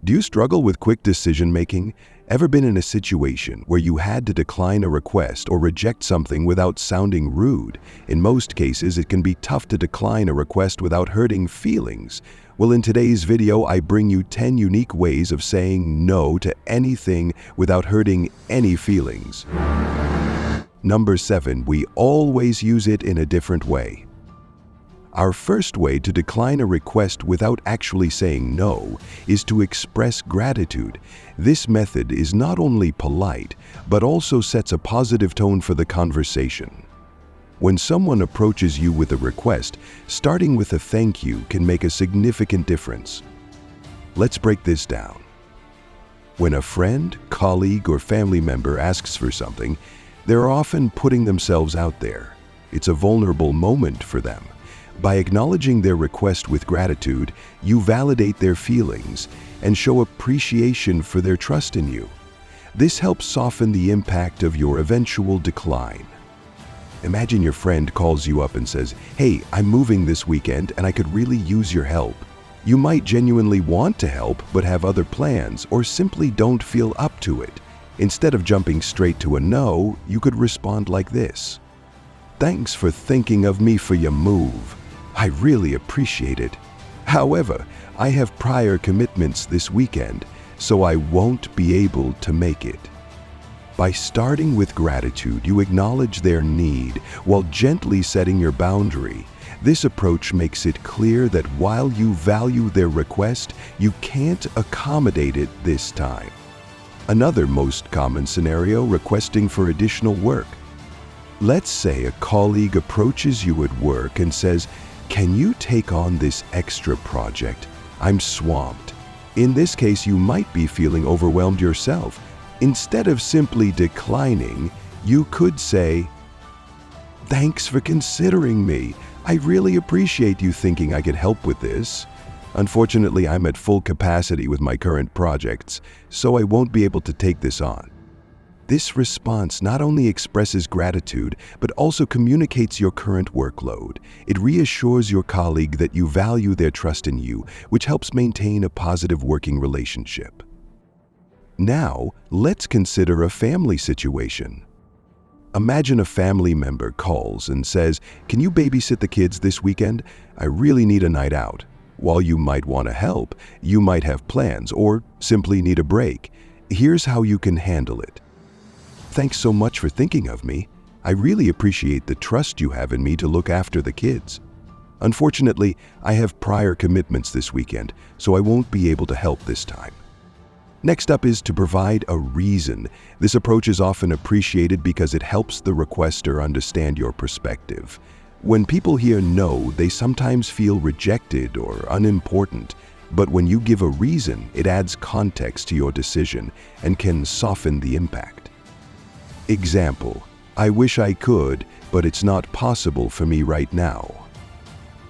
Do you struggle with quick decision-making? Ever been in a situation where you had to decline a request or reject something without sounding rude? In most cases, it can be tough to decline a request without hurting feelings. Well, in today's video, I bring you 10 unique ways of saying no to anything without hurting any feelings. Number 7, we always use it in a different way. Our first way to decline a request without actually saying no is to express gratitude. This method is not only polite, but also sets a positive tone for the conversation. When someone approaches you with a request, starting with a thank you can make a significant difference. Let's break this down. When a friend, colleague, or family member asks for something, they're often putting themselves out there. It's a vulnerable moment for them. By acknowledging their request with gratitude, you validate their feelings and show appreciation for their trust in you. This helps soften the impact of your eventual decline. Imagine your friend calls you up and says, "Hey, I'm moving this weekend and I could really use your help." You might genuinely want to help but have other plans or simply don't feel up to it. Instead of jumping straight to a no, you could respond like this: "Thanks for thinking of me for your move. I really appreciate it. However, I have prior commitments this weekend, so I won't be able to make it." By starting with gratitude, you acknowledge their need while gently setting your boundary. This approach makes it clear that while you value their request, you can't accommodate it this time. Another most common scenario, requesting for additional work. Let's say a colleague approaches you at work and says, "Can you take on this extra project? I'm swamped." In this case, you might be feeling overwhelmed yourself. Instead of simply declining, you could say, "Thanks for considering me. I really appreciate you thinking I could help with this. Unfortunately, I'm at full capacity with my current projects, so I won't be able to take this on." This response not only expresses gratitude, but also communicates your current workload. It reassures your colleague that you value their trust in you, which helps maintain a positive working relationship. Now, let's consider a family situation. Imagine a family member calls and says, "Can you babysit the kids this weekend? I really need a night out." While you might want to help, you might have plans or simply need a break. Here's how you can handle it. "Thanks so much for thinking of me. I really appreciate the trust you have in me to look after the kids. Unfortunately, I have prior commitments this weekend, so I won't be able to help this time." Next up is to provide a reason. This approach is often appreciated because it helps the requester understand your perspective. When people hear no, they sometimes feel rejected or unimportant. But when you give a reason, it adds context to your decision and can soften the impact. Example: "I wish I could, but it's not possible for me right now."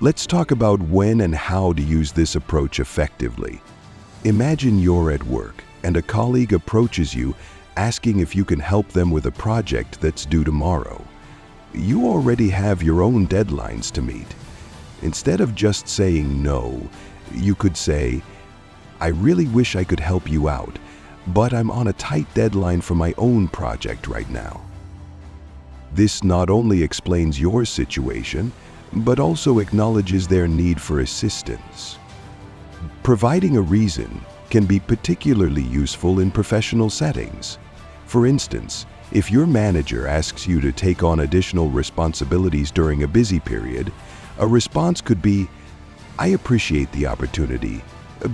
Let's talk about when and how to use this approach effectively. Imagine you're at work and a colleague approaches you asking if you can help them with a project that's due tomorrow. You already have your own deadlines to meet. Instead of just saying no, you could say, "I really wish I could help you out, but I'm on a tight deadline for my own project right now." This not only explains your situation, but also acknowledges their need for assistance. Providing a reason can be particularly useful in professional settings. For instance, if your manager asks you to take on additional responsibilities during a busy period, a response could be, "I appreciate the opportunity,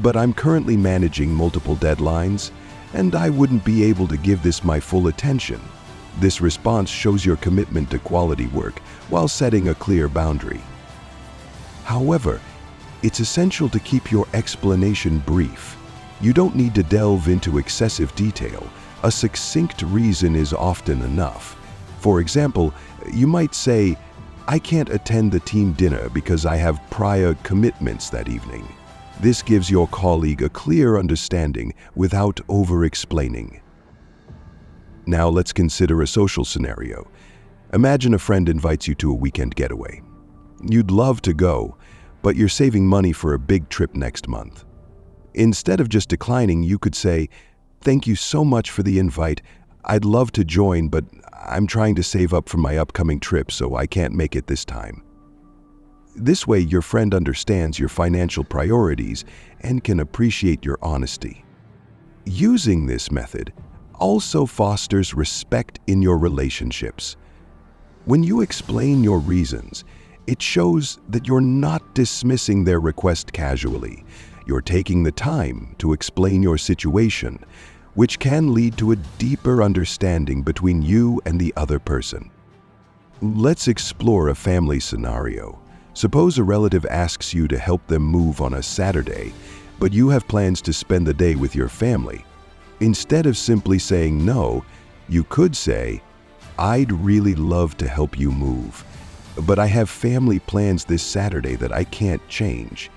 but I'm currently managing multiple deadlines, and I wouldn't be able to give this my full attention." This response shows your commitment to quality work while setting a clear boundary. However, it's essential to keep your explanation brief. You don't need to delve into excessive detail. A succinct reason is often enough. For example, you might say, "I can't attend the team dinner because I have prior commitments that evening." This gives your colleague a clear understanding without over-explaining. Now let's consider a social scenario. Imagine a friend invites you to a weekend getaway. You'd love to go, but you're saving money for a big trip next month. Instead of just declining, you could say, "Thank you so much for the invite. I'd love to join, but I'm trying to save up for my upcoming trip, so I can't make it this time." This way, your friend understands your financial priorities and can appreciate your honesty. Using this method also fosters respect in your relationships. When you explain your reasons, it shows that you're not dismissing their request casually. You're taking the time to explain your situation, which can lead to a deeper understanding between you and the other person. Let's explore a family scenario. Suppose a relative asks you to help them move on a Saturday, but you have plans to spend the day with your family. Instead of simply saying no, you could say, "I'd really love to help you move, but I have family plans this Saturday that I can't change."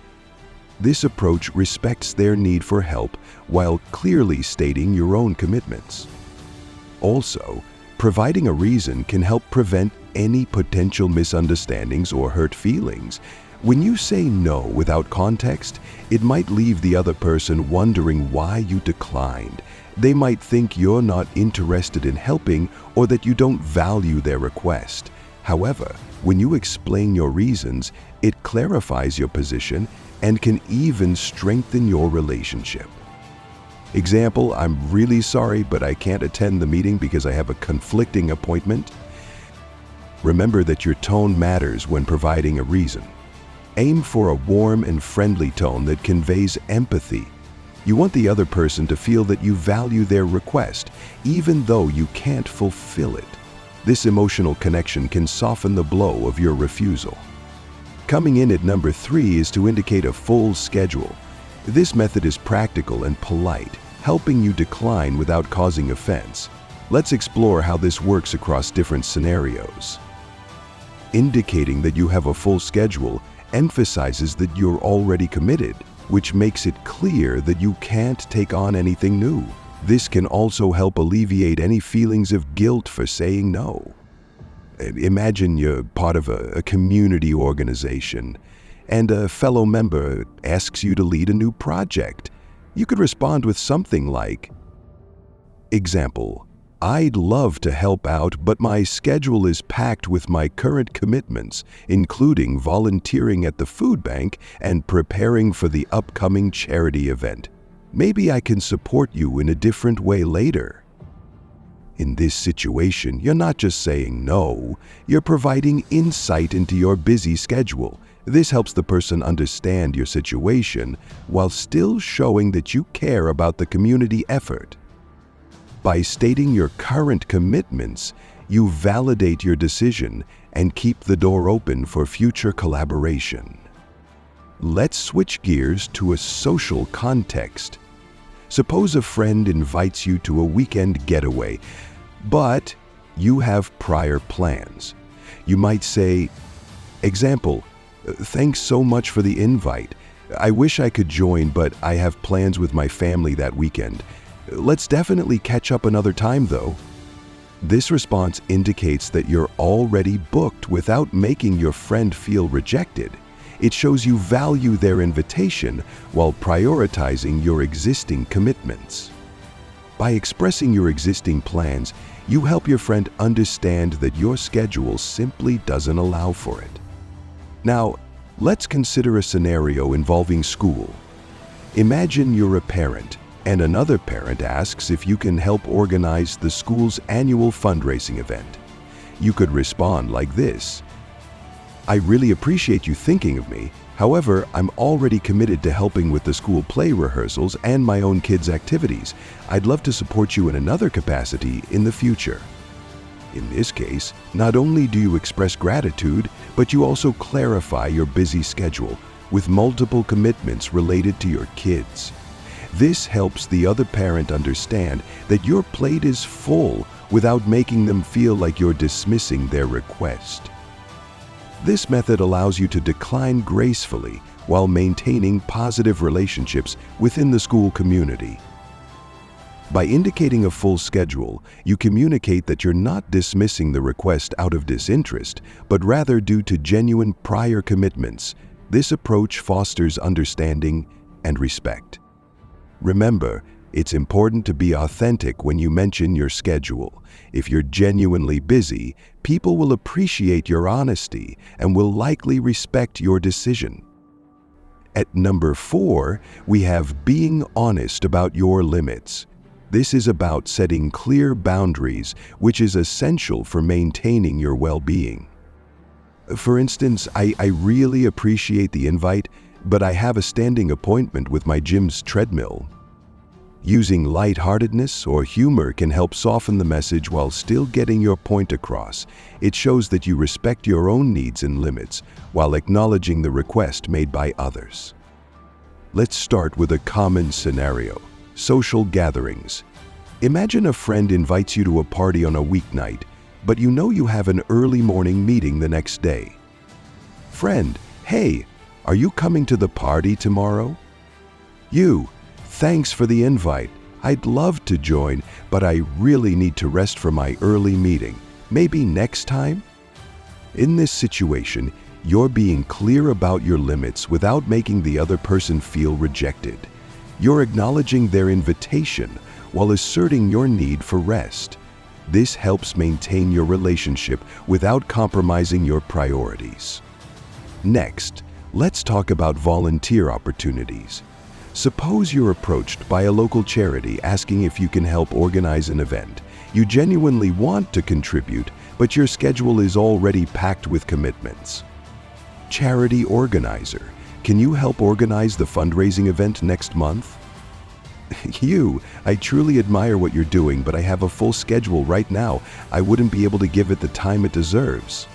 This approach respects their need for help while clearly stating your own commitments. Also, providing a reason can help prevent any potential misunderstandings or hurt feelings. When you say no without context, it might leave the other person wondering why you declined. They might think you're not interested in helping or that you don't value their request. However, when you explain your reasons, it clarifies your position and can even strengthen your relationship. Example, "I'm really sorry, but I can't attend the meeting because I have a conflicting appointment." Remember that your tone matters when providing a reason. Aim for a warm and friendly tone that conveys empathy. You want the other person to feel that you value their request, even though you can't fulfill it. This emotional connection can soften the blow of your refusal. Coming in at number 3 is to indicate a full schedule. This method is practical and polite, helping you decline without causing offense. Let's explore how this works across different scenarios. Indicating that you have a full schedule emphasizes that you're already committed, which makes it clear that you can't take on anything new. This can also help alleviate any feelings of guilt for saying no. Imagine you're part of a community organization and a fellow member asks you to lead a new project. You could respond with something like, example, "I'd love to help out, but my schedule is packed with my current commitments, including volunteering at the food bank and preparing for the upcoming charity event. Maybe I can support you in a different way later." In this situation, you're not just saying no, you're providing insight into your busy schedule. This helps the person understand your situation while still showing that you care about the community effort. By stating your current commitments, you validate your decision and keep the door open for future collaboration. Let's switch gears to a social context. Suppose a friend invites you to a weekend getaway, but you have prior plans. You might say, example, "Thanks so much for the invite. I wish I could join, but I have plans with my family that weekend. Let's definitely catch up another time though." This response indicates that you're already booked without making your friend feel rejected. It shows you value their invitation while prioritizing your existing commitments. By expressing your existing plans, you help your friend understand that your schedule simply doesn't allow for it. Now, let's consider a scenario involving school. Imagine you're a parent, and another parent asks if you can help organize the school's annual fundraising event. You could respond like this: "I really appreciate you thinking of me. However, I'm already committed to helping with the school play rehearsals and my own kids' activities. I'd love to support you in another capacity in the future." In this case, not only do you express gratitude, but you also clarify your busy schedule with multiple commitments related to your kids. This helps the other parent understand that your plate is full without making them feel like you're dismissing their request. This method allows you to decline gracefully while maintaining positive relationships within the school community. By indicating a full schedule, you communicate that you're not dismissing the request out of disinterest, but rather due to genuine prior commitments. This approach fosters understanding and respect. Remember, it's important to be authentic when you mention your schedule. If you're genuinely busy, people will appreciate your honesty and will likely respect your decision. At number 4, we have being honest about your limits. This is about setting clear boundaries, which is essential for maintaining your well-being. For instance, I really appreciate the invite, but I have a standing appointment with my gym's treadmill. Using lightheartedness or humor can help soften the message while still getting your point across. It shows that you respect your own needs and limits while acknowledging the request made by others. Let's start with a common scenario: social gatherings. Imagine a friend invites you to a party on a weeknight, but you know you have an early morning meeting the next day. Friend, hey, are you coming to the party tomorrow? You, thanks for the invite. I'd love to join, but I really need to rest for my early meeting. Maybe next time? In this situation, you're being clear about your limits without making the other person feel rejected. You're acknowledging their invitation while asserting your need for rest. This helps maintain your relationship without compromising your priorities. Next, let's talk about volunteer opportunities. Suppose you're approached by a local charity asking if you can help organize an event. You genuinely want to contribute, but your schedule is already packed with commitments. Charity organizer, can you help organize the fundraising event next month? I truly admire what you're doing, but I have a full schedule right now. I wouldn't be able to give it the time it deserves.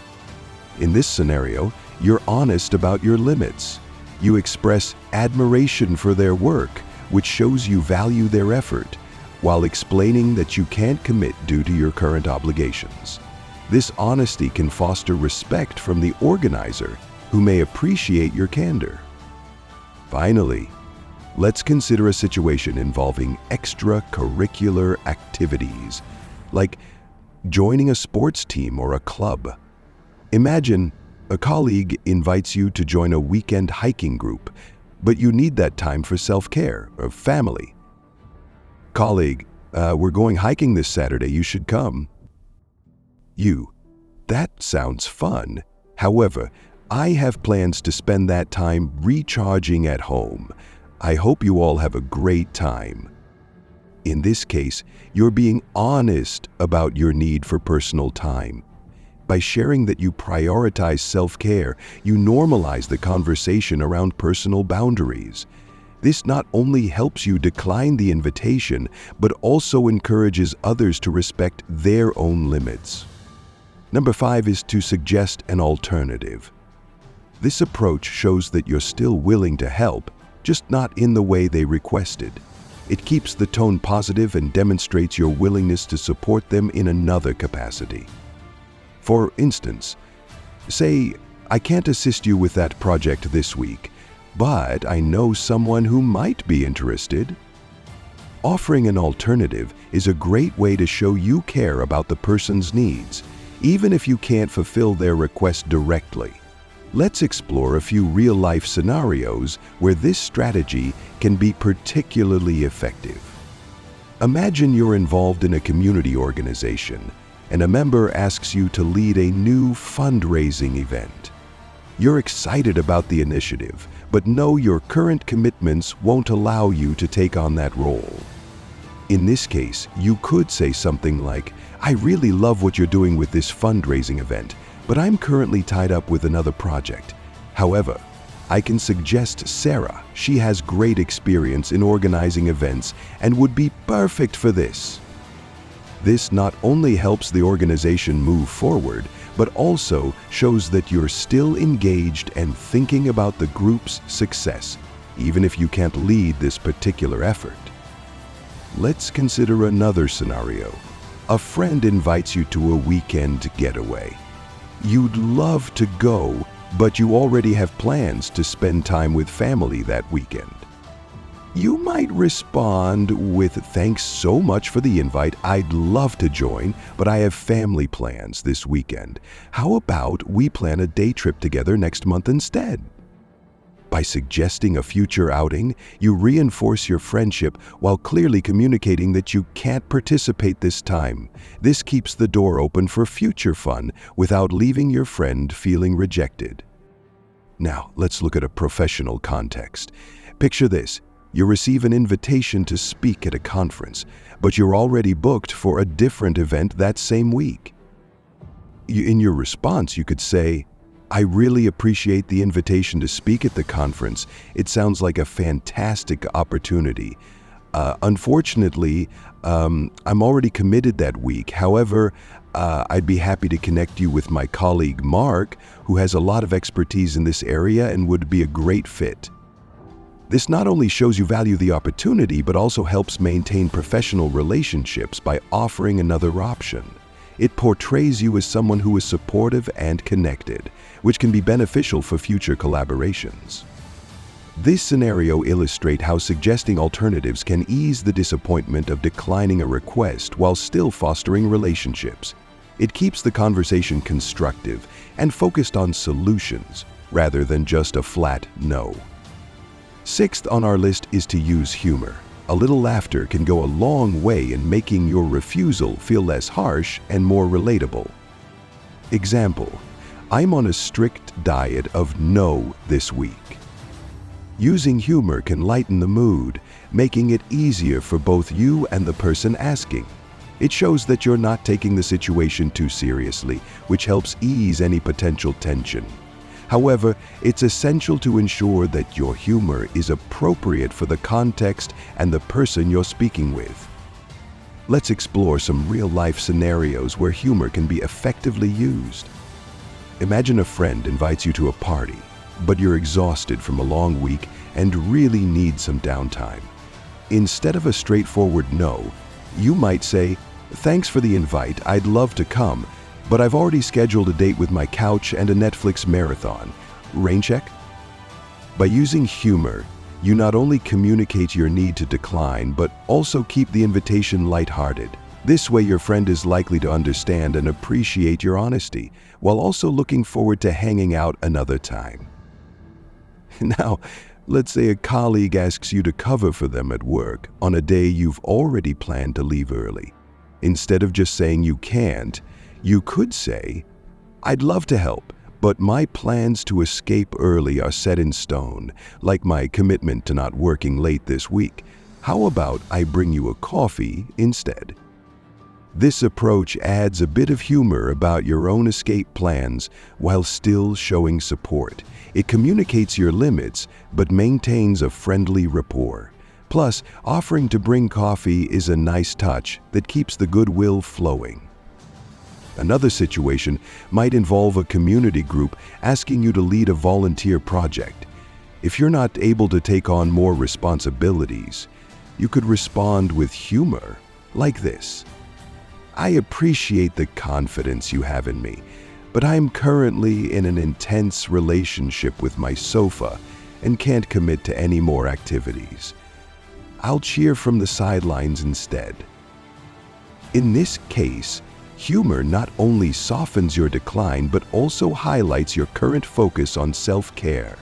In this scenario, you're honest about your limits. You express admiration for their work, which shows you value their effort, while explaining that you can't commit due to your current obligations. This honesty can foster respect from the organizer, who may appreciate your candor. Finally, let's consider a situation involving extracurricular activities, like joining a sports team or a club. Imagine a colleague invites you to join a weekend hiking group, but you need that time for self-care or family. Colleague, we're going hiking this Saturday, you should come. That sounds fun. However, I have plans to spend that time recharging at home. I hope you all have a great time. In this case, you're being honest about your need for personal time. By sharing that you prioritize self-care, you normalize the conversation around personal boundaries. This not only helps you decline the invitation, but also encourages others to respect their own limits. Number 5 is to suggest an alternative. This approach shows that you're still willing to help, just not in the way they requested. It keeps the tone positive and demonstrates your willingness to support them in another capacity. For instance, say, I can't assist you with that project this week, but I know someone who might be interested. Offering an alternative is a great way to show you care about the person's needs, even if you can't fulfill their request directly. Let's explore a few real-life scenarios where this strategy can be particularly effective. Imagine you're involved in a community organization, and a member asks you to lead a new fundraising event. You're excited about the initiative, but know your current commitments won't allow you to take on that role. In this case, you could say something like, I really love what you're doing with this fundraising event, but I'm currently tied up with another project. However, I can suggest Sarah. She has great experience in organizing events and would be perfect for this. This not only helps the organization move forward, but also shows that you're still engaged and thinking about the group's success, even if you can't lead this particular effort. Let's consider another scenario. A friend invites you to a weekend getaway. You'd love to go, but you already have plans to spend time with family that weekend. You might respond with, thanks so much for the invite, I'd love to join, but I have family plans this weekend. How about we plan a day trip together next month instead? By suggesting a future outing, you reinforce your friendship while clearly communicating that you can't participate this time. This keeps the door open for future fun without leaving your friend feeling rejected. Now, let's look at a professional context. Picture this. You receive an invitation to speak at a conference, but you're already booked for a different event that same week. In your response, you could say, "I really appreciate the invitation to speak at the conference. It sounds like a fantastic opportunity. Unfortunately, I'm already committed that week. However, I'd be happy to connect you with my colleague Mark, who has a lot of expertise in this area and would be a great fit." This not only shows you value the opportunity, but also helps maintain professional relationships by offering another option. It portrays you as someone who is supportive and connected, which can be beneficial for future collaborations. This scenario illustrates how suggesting alternatives can ease the disappointment of declining a request while still fostering relationships. It keeps the conversation constructive and focused on solutions rather than just a flat no. Sixth on our list is to use humor. A little laughter can go a long way in making your refusal feel less harsh and more relatable. Example: "I'm on a strict diet of no this week." Using humor can lighten the mood, making it easier for both you and the person asking. It shows that you're not taking the situation too seriously, which helps ease any potential tension. However, it's essential to ensure that your humor is appropriate for the context and the person you're speaking with. Let's explore some real-life scenarios where humor can be effectively used. Imagine a friend invites you to a party, but you're exhausted from a long week and really need some downtime. Instead of a straightforward no, you might say, "Thanks for the invite, I'd love to come, but I've already scheduled a date with my couch and a Netflix marathon. Rain check?" By using humor, you not only communicate your need to decline, but also keep the invitation lighthearted. This way, your friend is likely to understand and appreciate your honesty, while also looking forward to hanging out another time. Now, let's say a colleague asks you to cover for them at work on a day you've already planned to leave early. Instead of just saying you can't, you could say, "I'd love to help, but my plans to escape early are set in stone, like my commitment to not working late this week. How about I bring you a coffee instead?" This approach adds a bit of humor about your own escape plans while still showing support. It communicates your limits, but maintains a friendly rapport. Plus, offering to bring coffee is a nice touch that keeps the goodwill flowing. Another situation might involve a community group asking you to lead a volunteer project. If you're not able to take on more responsibilities, you could respond with humor like this: "I appreciate the confidence you have in me, but I'm currently in an intense relationship with my sofa and can't commit to any more activities. I'll cheer from the sidelines instead." In this case, humor not only softens your decline, but also highlights your current focus on self-care.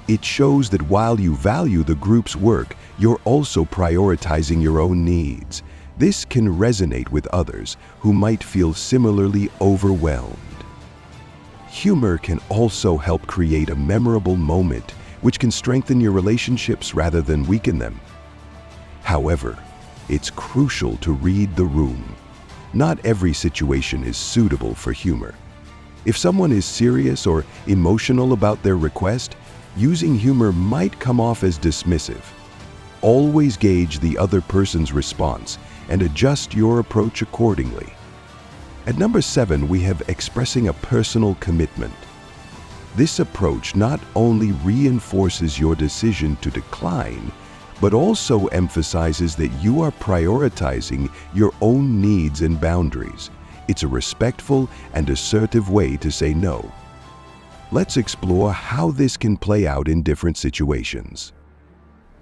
It shows that while you value the group's work, you're also prioritizing your own needs. This can resonate with others who might feel similarly overwhelmed. Humor can also help create a memorable moment, which can strengthen your relationships rather than weaken them. However, it's crucial to read the room. Not every situation is suitable for humor. If someone is serious or emotional about their request, using humor might come off as dismissive. Always gauge the other person's response and adjust your approach accordingly. At number 7, we have expressing a personal commitment. This approach not only reinforces your decision to decline, but also emphasizes that you are prioritizing your own needs and boundaries. It's a respectful and assertive way to say no. Let's explore how this can play out in different situations.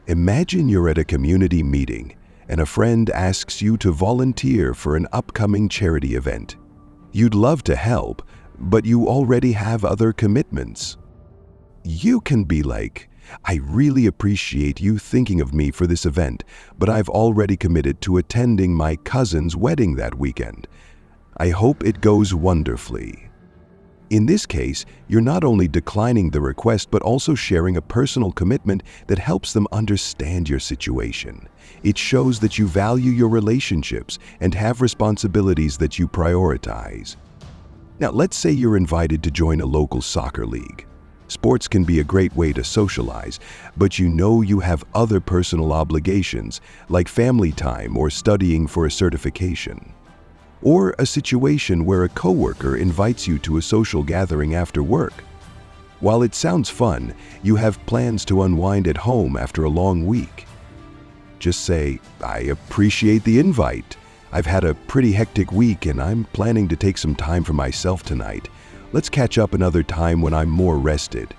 Imagine you're at a community meeting and a friend asks you to volunteer for an upcoming charity event. You'd love to help, but you already have other commitments. You can be like, I really appreciate you thinking of me for this event, but I've already committed to attending my cousin's wedding that weekend. I hope it goes wonderfully. In this case, you're not only declining the request but also sharing a personal commitment that helps them understand your situation. It shows that you value your relationships and have responsibilities that you prioritize. Now, let's say you're invited to join a local soccer league. Sports can be a great way to socialize, but you know you have other personal obligations, like family time or studying for a certification. Or a situation where a coworker invites you to a social gathering after work. While it sounds fun, you have plans to unwind at home after a long week. Just say, "I appreciate the invite. I've had a pretty hectic week and I'm planning to take some time for myself tonight. Let's catch up another time when I'm more rested."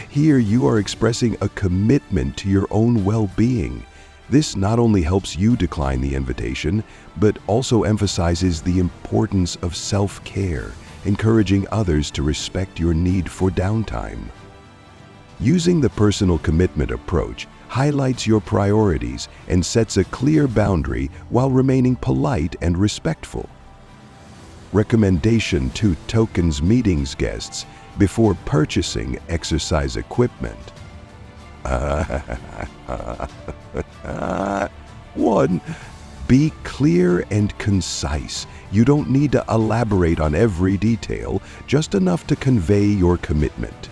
Here you are expressing a commitment to your own well-being. This not only helps you decline the invitation, but also emphasizes the importance of self-care, encouraging others to respect your need for downtime. Using the personal commitment approach highlights your priorities and sets a clear boundary while remaining polite and respectful. Recommendation to tokens meetings guests before purchasing exercise equipment. 1. Be clear and concise. You don't need to elaborate on every detail, just enough to convey your commitment.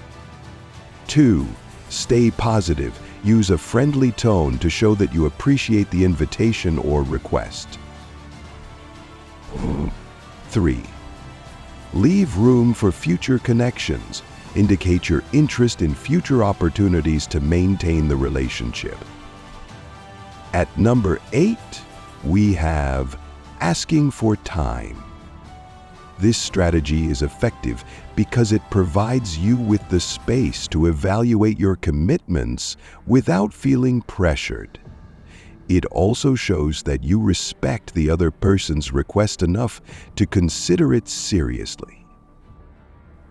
2. Stay positive. Use a friendly tone to show that you appreciate the invitation or request. 3. Leave room for future connections. Indicate your interest in future opportunities to maintain the relationship. At number 8, we have asking for time. This strategy is effective because it provides you with the space to evaluate your commitments without feeling pressured. It also shows that you respect the other person's request enough to consider it seriously.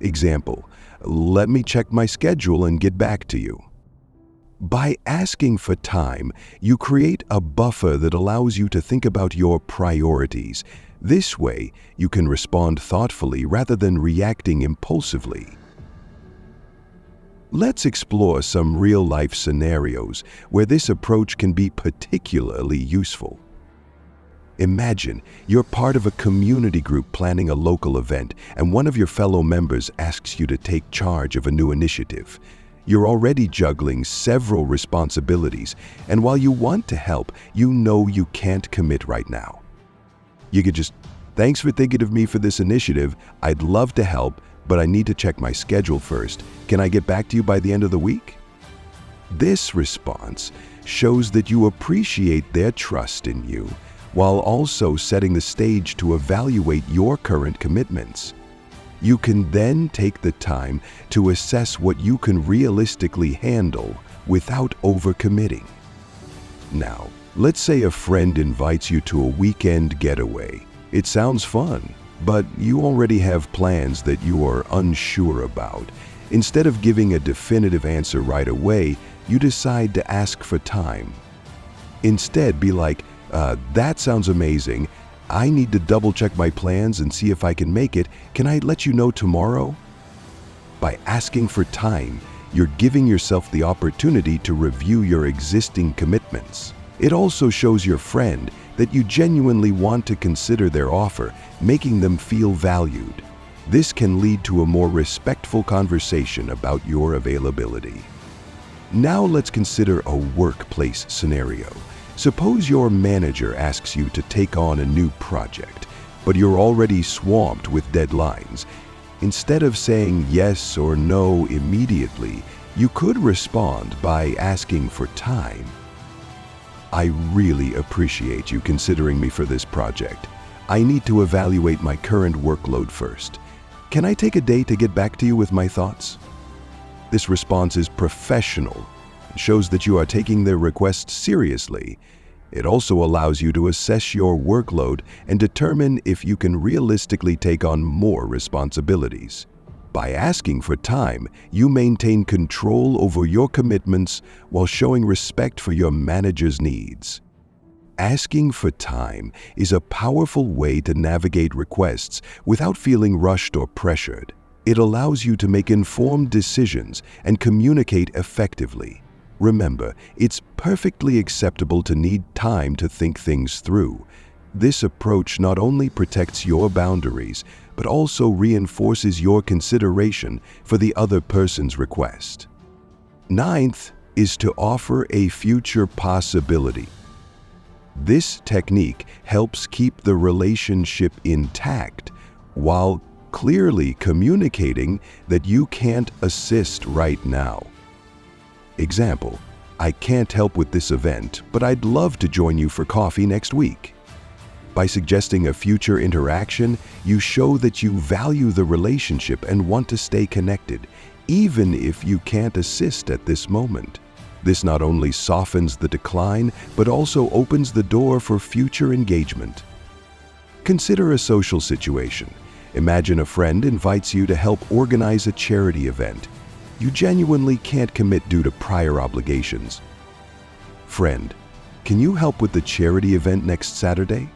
Example, "Let me check my schedule and get back to you." By asking for time, you create a buffer that allows you to think about your priorities. This way, you can respond thoughtfully rather than reacting impulsively. Let's explore some real-life scenarios where this approach can be particularly useful. Imagine you're part of a community group planning a local event, and one of your fellow members asks you to take charge of a new initiative. You're already juggling several responsibilities, and while you want to help, you know you can't commit right now. You could just, "Thanks for thinking of me for this initiative. I'd love to help, but I need to check my schedule first. Can I get back to you by the end of the week?" This response shows that you appreciate their trust in you, while also setting the stage to evaluate your current commitments. You can then take the time to assess what you can realistically handle without overcommitting. Now, let's say a friend invites you to a weekend getaway. It sounds fun, but you already have plans that you are unsure about. Instead of giving a definitive answer right away, you decide to ask for time. Instead, be like, "That sounds amazing. I need to double check my plans and see if I can make it. Can I let you know tomorrow?" By asking for time, you're giving yourself the opportunity to review your existing commitments. It also shows your friend that you genuinely want to consider their offer, making them feel valued. This can lead to a more respectful conversation about your availability. Now let's consider a workplace scenario. Suppose your manager asks you to take on a new project, but you're already swamped with deadlines. Instead of saying yes or no immediately, you could respond by asking for time. "I really appreciate you considering me for this project. I need to evaluate my current workload first. Can I take a day to get back to you with my thoughts?" This response is professional. It shows that you are taking their request seriously. It also allows you to assess your workload and determine if you can realistically take on more responsibilities. By asking for time, you maintain control over your commitments while showing respect for your manager's needs. Asking for time is a powerful way to navigate requests without feeling rushed or pressured. It allows you to make informed decisions and communicate effectively. Remember, it's perfectly acceptable to need time to think things through. This approach not only protects your boundaries, but also reinforces your consideration for the other person's request. Ninth is to offer a future possibility. This technique helps keep the relationship intact while clearly communicating that you can't assist right now. Example, I can't help with this event, but I'd love to join you for coffee next week. By suggesting a future interaction, you show that you value the relationship and want to stay connected, even if you can't assist at this moment. This not only softens the decline, but also opens the door for future engagement. Consider a social situation. Imagine a friend invites you to help organize a charity event. You genuinely can't commit due to prior obligations. Friend, can you help with the charity event next Saturday?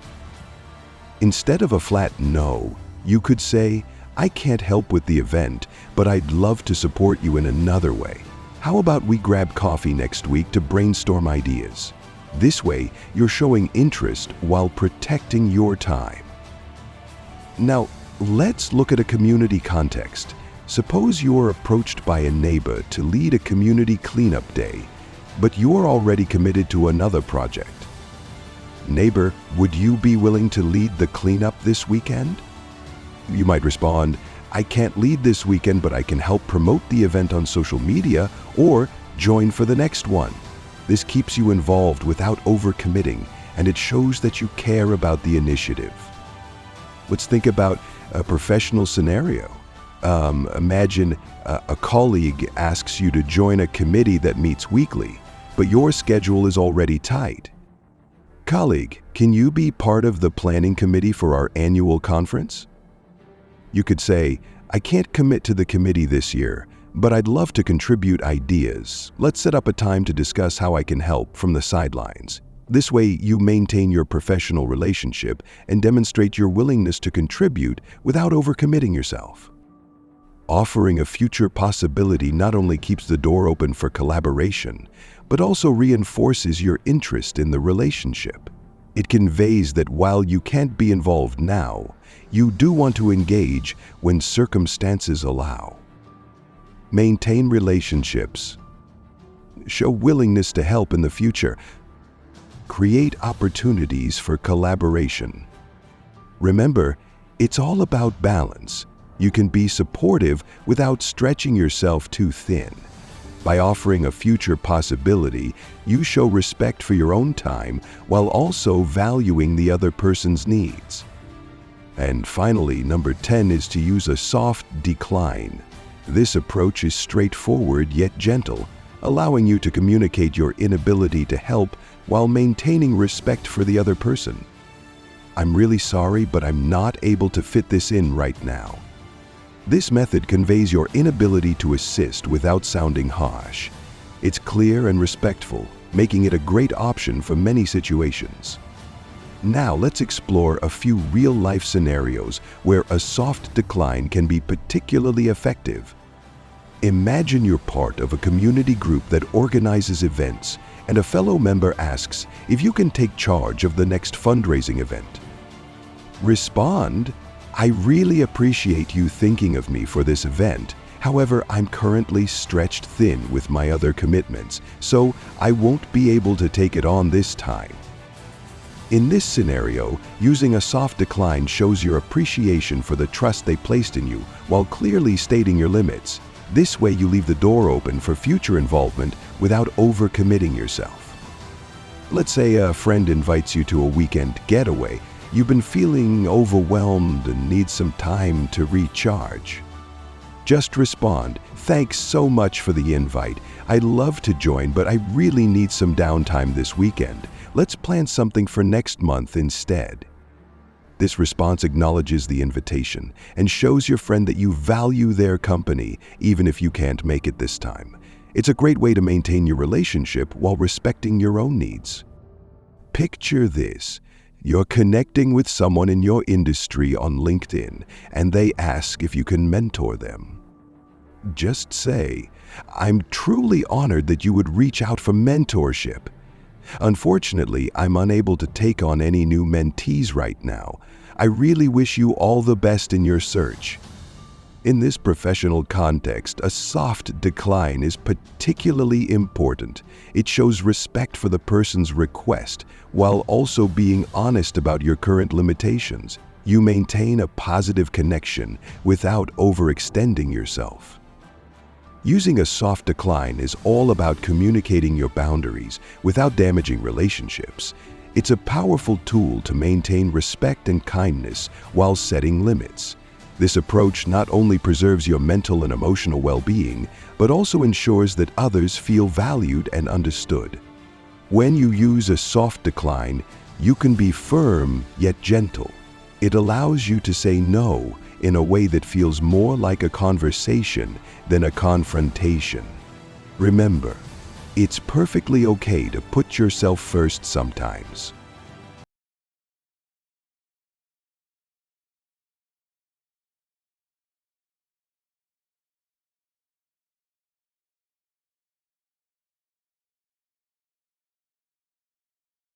Instead of a flat no, you could say, I can't help with the event, but I'd love to support you in another way. How about we grab coffee next week to brainstorm ideas? This way, you're showing interest while protecting your time. Now, let's look at a community context. Suppose you're approached by a neighbor to lead a community cleanup day, but you're already committed to another project. Neighbor, would you be willing to lead the cleanup this weekend? You might respond, I can't lead this weekend, but I can help promote the event on social media or join for the next one. This keeps you involved without overcommitting, and it shows that you care about the initiative. Let's think about a professional scenario. Imagine a colleague asks you to join a committee that meets weekly, but your schedule is already tight. Colleague, can you be part of the planning committee for our annual conference? You could say, I can't commit to the committee this year, but I'd love to contribute ideas. Let's set up a time to discuss how I can help from the sidelines. This way, you maintain your professional relationship and demonstrate your willingness to contribute without overcommitting yourself. Offering a future possibility not only keeps the door open for collaboration, but also reinforces your interest in the relationship. It conveys that while you can't be involved now, you do want to engage when circumstances allow. Maintain relationships. Show willingness to help in the future. Create opportunities for collaboration. Remember, it's all about balance. You can be supportive without stretching yourself too thin. By offering a future possibility, you show respect for your own time while also valuing the other person's needs. And finally, number 10 is to use a soft decline. This approach is straightforward yet gentle, allowing you to communicate your inability to help while maintaining respect for the other person. I'm really sorry, but I'm not able to fit this in right now. This method conveys your inability to assist without sounding harsh. It's clear and respectful, making it a great option for many situations. Now let's explore a few real-life scenarios where a soft decline can be particularly effective. Imagine you're part of a community group that organizes events, and a fellow member asks if you can take charge of the next fundraising event. Respond, I really appreciate you thinking of me for this event. However, I'm currently stretched thin with my other commitments, so I won't be able to take it on this time. In this scenario, using a soft decline shows your appreciation for the trust they placed in you while clearly stating your limits. This way you leave the door open for future involvement without overcommitting yourself. Let's say a friend invites you to a weekend getaway. You've been feeling overwhelmed and need some time to recharge. Just respond, thanks so much for the invite. I'd love to join, but I really need some downtime this weekend. Let's plan something for next month instead. This response acknowledges the invitation and shows your friend that you value their company, even if you can't make it this time. It's a great way to maintain your relationship while respecting your own needs. Picture this. You're connecting with someone in your industry on LinkedIn, and they ask if you can mentor them. Just say, "I'm truly honored that you would reach out for mentorship. Unfortunately, I'm unable to take on any new mentees right now. I really wish you all the best in your search." In this professional context, a soft decline is particularly important. It shows respect for the person's request while also being honest about your current limitations. You maintain a positive connection without overextending yourself. Using a soft decline is all about communicating your boundaries without damaging relationships. It's a powerful tool to maintain respect and kindness while setting limits. This approach not only preserves your mental and emotional well-being, but also ensures that others feel valued and understood. When you use a soft decline, you can be firm yet gentle. It allows you to say no in a way that feels more like a conversation than a confrontation. Remember, it's perfectly okay to put yourself first sometimes.